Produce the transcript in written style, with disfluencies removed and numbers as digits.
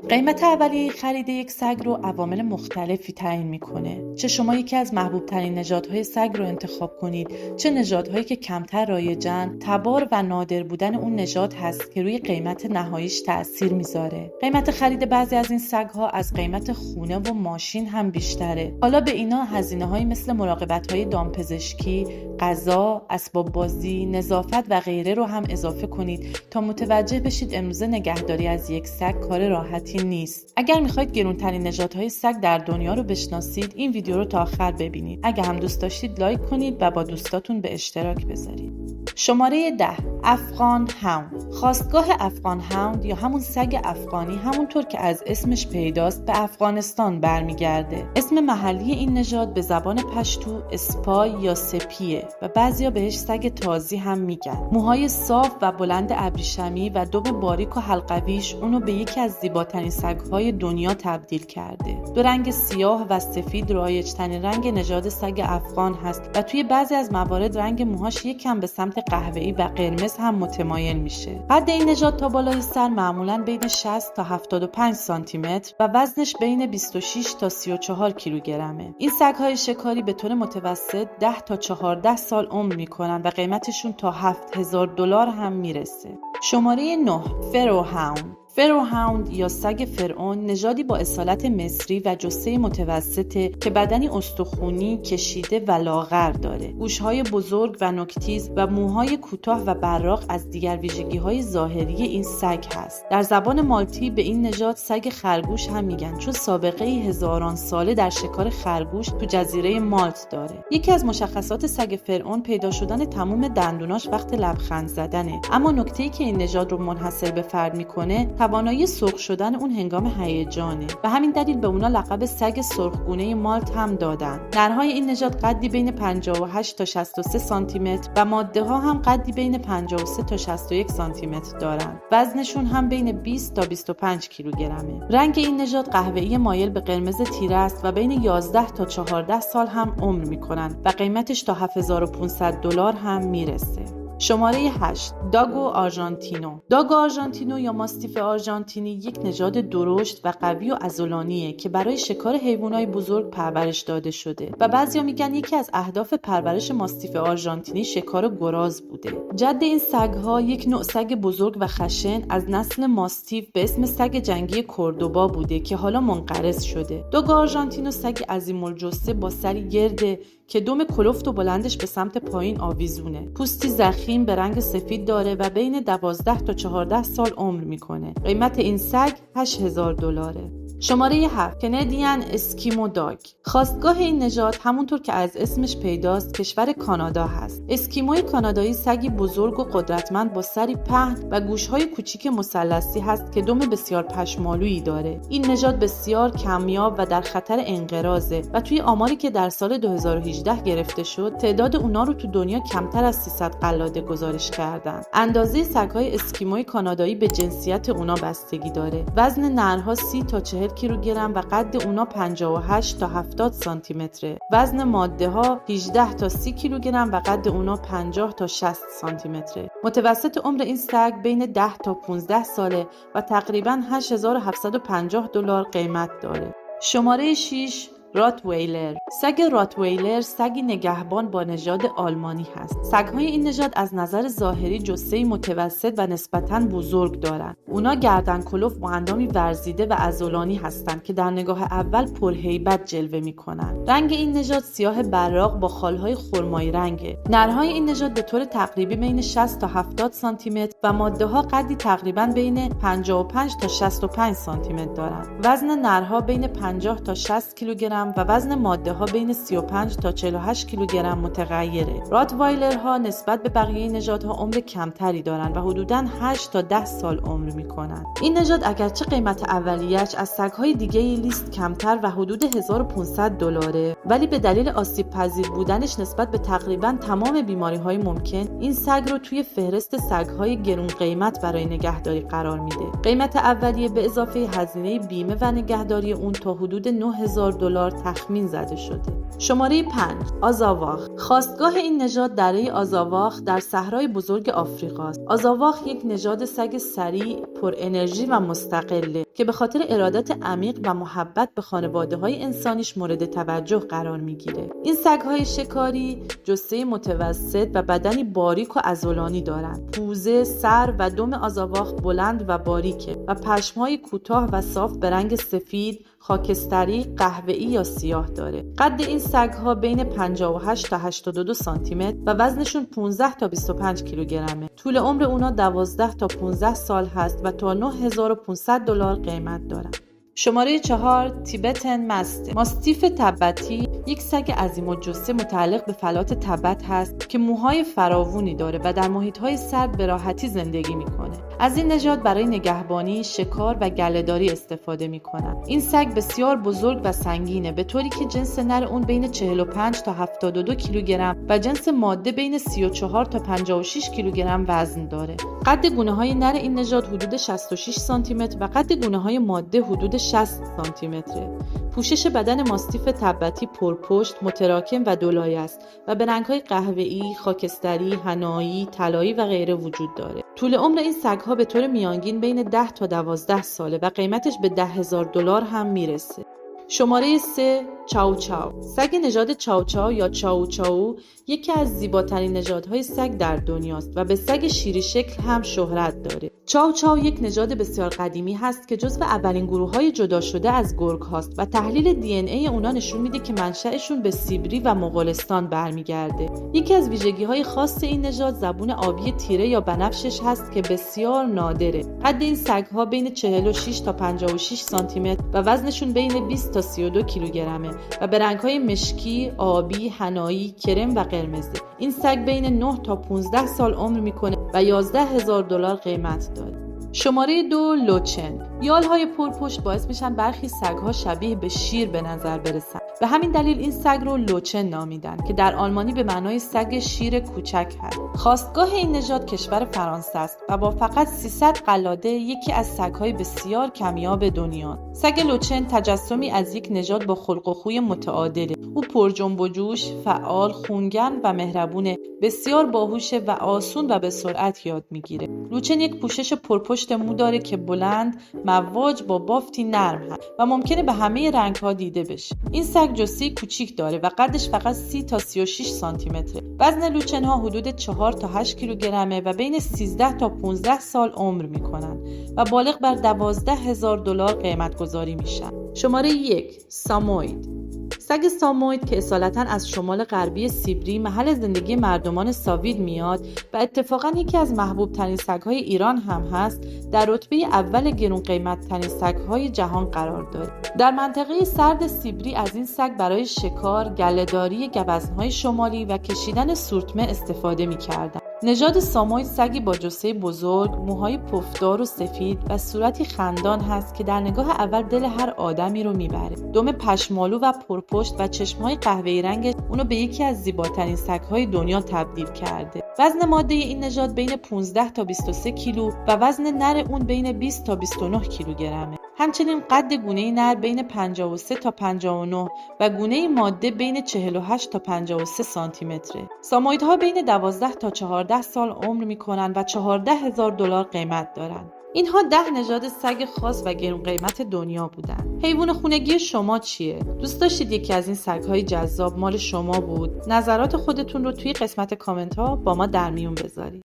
قیمت اولیه خرید یک سگ رو عوامل مختلفی تعیین میکنه. چه شما یکی از محبوب ترین نژادهای سگ رو انتخاب کنید، چه نژادهایی که کمتر رایجن، تبار و نادر بودن اون نژاد هست که روی قیمت نهاییش تأثیر میذاره. قیمت خرید بعضی از این سگ‌ها از قیمت خونه و ماشین هم بیشتره. حالا به اینا هزینه‌هایی مثل مراقبت‌های دامپزشکی، غذا، اسباب بازی، نظافت و غیره رو هم اضافه کنید تا متوجه بشید امروزه نگهداری از یک سگ کار راحتی نیست. اگر میخواید گرونترین نژادهای سگ در دنیا رو بشناسید، این ویدیو رو تا آخر ببینید. اگه هم دوست داشتید لایک کنید و با دوستاتون به اشتراک بذارید. شماره 10، افغان هاوند. خاستگاه افغان هاوند یا همون سگ افغانی همونطور که از اسمش پیداست به افغانستان برمیگرده. اسم محلی این نژاد به زبان پشتو اسپای یا سپیه و بعضیا بهش سگ تازی هم میگن. موهای صاف و بلند ابریشمی و دم باریک و حلقویش اونو به یکی از زیباترین سگ‌های دنیا تبدیل کرده. دو رنگ سیاه و سفید رایج‌ترین رنگ نژاد سگ افغان هست و توی بعضی از موارد رنگ موهاش یکم به سمت قهوه‌ای و قرمز هم متمایل میشه. قد این نژاد تا بالای سر معمولاً بین 60 تا 75 سانتی متر و وزنش بین 26 تا 34 کیلوگرمه. این سگ‌های شکاری به طور متوسط 10 تا 14 سال عمر میکنن و قیمتشون تا $7,000 هم میرسه. شماره 9، فرو هاوند. فرو هاوند یا سگ فرعون نژادی با اصالت مصری و جثه متوسطه که بدنی استخوانی، کشیده و لاغر داره. گوش‌های بزرگ و نوک‌تیز و موهای کوتاه و براق از دیگر ویژگی‌های ظاهری این سگ هست. در زبان مالتی به این نژاد سگ خرگوش هم میگن چون سابقه هزاران ساله در شکار خرگوش تو جزیره مالت داره. یکی از مشخصات سگ فرعون پیدا شدن تمام دندوناش وقت لبخند زدنه. اما نکته‌ای که این نژاد رو منحصر به فرد میکنه توانایی سرخ شدن اون هنگام هیجانه و همین دلیل به اونا لقب سگ سرخگونه مالت هم دادن. نرهای این نژاد قدی بین 58 تا 63 سانتی متر و ماده ها هم قدی بین 53 تا 61 سانتی متر دارن. وزنشون هم بین 20 تا 25 کیلوگرمه. رنگ این نژاد قهوه‌ای مایل به قرمز تیره است و بین 11 تا 14 سال هم عمر میکنن و قیمتش تا $7,500 هم میرسه. شماره 8، داگو آرژانتینو. داگو آرژانتینو یا ماستیف آرژانتینی یک نژاد درشت و قوی و عضلانیه که برای شکار حیوانات بزرگ پرورش داده شده و بعضیا میگن یکی از اهداف پرورش ماستیف آرژانتینی شکار گراز بوده. جد این سگ‌ها یک نوع سگ بزرگ و خشن از نسل ماستیف به اسم سگ جنگی کوردوبا بوده که حالا منقرض شده. داگو آرژانتینو سگ عظیم‌الجثه با سری گرده که دم کلفت و بلندش به سمت پایین آویزونه. پوستی ضخیم به رنگ سفید داره و بین 12 تا 14 سال عمر میکنه. قیمت این سگ $8,000. شماره 7، کندین اسکیمو داگ. خاستگاه این نژاد همونطور که از اسمش پیداست کشور کانادا هست. اسکیموی کانادایی سگی بزرگ و قدرتمند با سری پهن و گوشهای کوچیک مثلثی هست که دم بسیار پشمالویی داره. این نژاد بسیار کمیاب و در خطر انقراضه و توی آماری که در سال 2018 گرفته شد تعداد اونا رو تو دنیا کمتر از 300 قلاده گزارش کردن. اندازه سگ‌های اسکیموی کانادایی به جنسیت اونا بستگی داره. وزن نرها 30 تا 40 کیلوگرم و قد اونا 58 تا 70 سانتی متره. وزن ماده ها 18 تا 30 کیلوگرم و قد اونا 50 تا 60 سانتی متره. متوسط عمر این سگ بین 10 تا 15 ساله و تقریباً $8,750 قیمت داره. شماره 6، راتویلر. سگ راتویلر سگی نگهبان با نژاد آلمانی هست. سگ‌های این نژاد از نظر ظاهری جثه‌ای متوسط و نسبتاً بزرگ دارن. اونا گردن کلوف با اندامی ورزیده و عضلانی هستند که در نگاه اول پرهیبت جلوه می‌کنن. رنگ این نژاد سیاه براق با خال‌های خرمایی رنگه. نرهای این نژاد به طور تقریبی بین 60 تا 70 سانتی متر و ماده‌ها قدی تقریباً بین 55 تا 65 سانتی متر دارن. وزن نرها بین 50 تا 60 کیلوگرم و وزن ماده ها بین 35 تا 48 کیلوگرم متغیره. راتوایلرها نسبت به بقیه نژادها عمر کمتری دارن و حدوداً 8 تا 10 سال عمر میکنن. این نژاد اگرچه قیمت اولیه‌اش از سگ‌های دیگه لیست کمتر و حدود $1,500 ولی به دلیل آسیب پذیر بودنش نسبت به تقریباً تمام بیماری‌های ممکن این سگ رو توی فهرست سگ‌های گرون قیمت برای نگهداری قرار میده. قیمت اولیه به اضافه هزینه بیمه و نگهداری اون تا حدود $9,000 تخمین زده شده. شماره 5. آزاواخ. خاستگاه این نژاد دره آزاواخ در صحرای بزرگ آفریقاست. آزاواخ یک نژاد سگ سریع، پر انرژی و مستقله که به خاطر ارادت عمیق و محبت به خانواده‌های انسانیش مورد توجه قرار میگیره. این سگ‌های شکاری جثه متوسط و بدنی باریک و عضلانی دارند. پوزه، سر و دم آزاواخ بلند و باریکه و پشم‌های کوتاه و صاف به رنگ سفید، خاکستری، قهوه‌ای یا سیاه داره. قد این سگ‌ها بین 58 تا 82 سانتی متر و وزنشون 15 تا 25 کیلوگرمه. طول عمر اونا 12 تا 15 سال هست و تا $9500 قیمت دارن. شماره 4. تیبتن مستیف. ماستیف تبتی یک سگ عظیم الجثه متعلق به فلات تبت هست که موهای فراوانی داره و در محیط‌های سرد به راحتی زندگی میکنه. از این نژاد برای نگهبانی، شکار و گله‌داری استفاده میکنن. این سگ بسیار بزرگ و سنگینه، به طوری که جنس نر اون بین 45 تا 72 کیلوگرم و جنس ماده بین 34 تا 56 کیلوگرم وزن داره. قد گونه‌های نر این نژاد حدود 66 سانتی متر و قد گونه‌های ماده حدود 60 سانتی متره. پوشش بدن ماستیف تبتی پرپشت، متراکم و دولایه است و به رنگ‌های قهوه‌ای، خاکستری، حنایی، طلایی و غیره وجود داره. طول عمر این سگ‌ها به طور میانگین بین 10 تا 12 ساله و قیمتش به $10,000 هم میرسه. شماره 3. چاو چاو. سگ نژاد چاو چاو یا چاو چاو یکی از زیباترین نژادهای سگ در دنیاست و به سگ شیری شکل هم شهرت داره. چاو چاو یک نژاد بسیار قدیمی هست که جزو اولین گروه‌های جدا شده از گرگ هاست و تحلیل دی ان ای اونا نشون میده که منشأشون به سیبری و مغولستان برمیگرده. یکی از ویژگی‌های خاص این نژاد زبون آبی تیره یا بنفشش هست که بسیار نادره. قد این سگ‌ها بین 46 تا 56 سانتی متر و وزنشون بین 20 تا 32 کیلوگرمه و به رنگ‌های مشکی، آبی، حنایی، کرم و قرمزه. این سگ بین 9 تا 15 سال عمر میکنه و $11,000 قیمت داره. شماره 2. لوچن. یال‌های پرپشت باعث میشن برخی سگ‌ها شبیه به شیر به نظر برسن. به همین دلیل این سگ رو لوچن نامیدن که در آلمانی به معنای سگ شیر کوچک هست. خاستگاه این نژاد کشور فرانسه است و با فقط 300 قلاده یکی از سگ‌های بسیار کمیاب دنیا. سگ لوچن تجسمی از یک نژاد با خلق و خوی متعادله. او پر جنب و جوش، فعال، خونگرم و مهربونه، بسیار باهوشه و آسون و به سرعت یاد میگیره. لوچن یک پوشش پرپشت مو داره که بلند، مواج با بافتی نرم هست و ممکنه به همه رنگ‌ها دیده بشه. این سگ جثه کوچیک داره و قدش فقط 30 تا 36 سانتی متره. وزن لوچن‌ها حدود 4 تا 8 کیلوگرمه و بین 13 تا 15 سال عمر میکنن و بالغ بر $12,000 قیمت گذاری میشن. شماره 1. ساموید. سگ ساموید که اصالتاً از شمال غربی سیبری محل زندگی مردمان ساوید میاد و اتفاقاً یکی از محبوب ترین سگ‌های ایران هم هست، در رتبه اول گرون قیمت ترین سگ‌های جهان قرار داره. در منطقه سرد سیبری از این سگ برای شکار، گله‌داری گوزن‌های شمالی و کشیدن سورتمه استفاده می‌کردند. نژاد ساموید سگی با جثه بزرگ، موهای پفدار و سفید و صورتی خندان هست که در نگاه اول دل هر آدمی رو میبره. دم پشمالو و پرپشت و چشمهای قهوه‌ای رنگش اونو به یکی از زیباترین سگ‌های دنیا تبدیل کرده. وزن ماده این نژاد بین 15 تا 23 کیلو و وزن نر اون بین 20 تا 29 کیلوگرمه. همچنین قد گونه نر بین 53 تا 59 و گونه ماده بین 48 تا 53 سانتی متره. سامویدها بین 12 تا 14 سال عمر میکنن و $14,000 قیمت دارن. اینها 10 نژاد سگ خاص و گرون قیمت دنیا بودن. حیوان خونگی شما چیه؟ دوست داشتید یکی از این سگ‌های جذاب مال شما بود؟ نظرات خودتون رو توی قسمت کامنت ها با ما در میون بذارید.